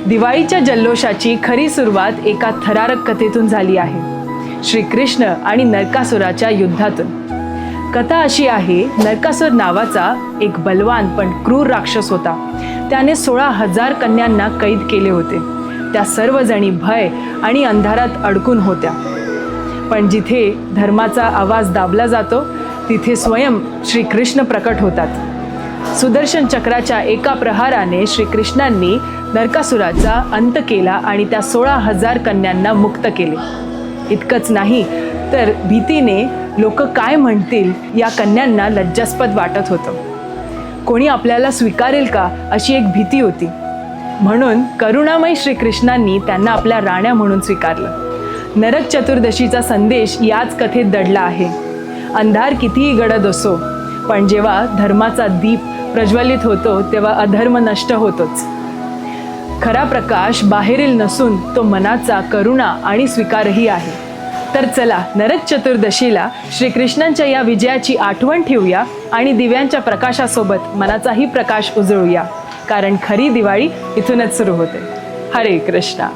दिवाळीच्या जल्लोषाची खरी सुरुवात एका थरारक कथेतून झाली आहे, श्रीकृष्ण आणि नरकासुराच्या युद्धातून। कथा अशी आहे, नरकासुर नावाचा एक बलवान पण क्रूर राक्षस होता। त्याने 16,000 कन्यांना कैद केले होते। त्या सर्वजणी भय आणि अंधारात अडकून होत्या। पण जिथे धर्माचा आवाज दाबला जातो तिथे स्वयं श्रीकृष्ण प्रकट होतात। सुदर्शन चक्राच्या एका प्रहाराने श्रीकृष्णांनी नरकासुराचा अंत केला आणि त्या 16,000 कन्यांना मुक्त केले। इतकंच नाही तर भीतीने लोक काय म्हणतील या कन्यांना लज्जास्पद वाटत होतं। कोणी आपल्याला स्वीकारेल का अशी एक भीती होती। म्हणून करुणामय श्रीकृष्णांनी त्यांना आपल्या राण्या म्हणून स्वीकारलं। नरक चतुर्दशीचा संदेश याच कथेत दडला आहे। अंधार कितीही गडद असो, पण जेव्हा धर्माचा दीप प्रज्वलित होतो तेव्हा अधर्म नष्ट होतोच। खरा प्रकाश बाहेरील नसून तो मनाचा करुणा आणि स्वीकारही आहे। तर चला नरक चतुर्दशीला श्रीकृष्णांच्या या विजयाची आठवण ठेवूया आणि दिव्यांच्या प्रकाशासोबत मनाचाही प्रकाश उजळूया, कारण खरी दिवाळी इथूनच सुरू होते। हरे कृष्णा।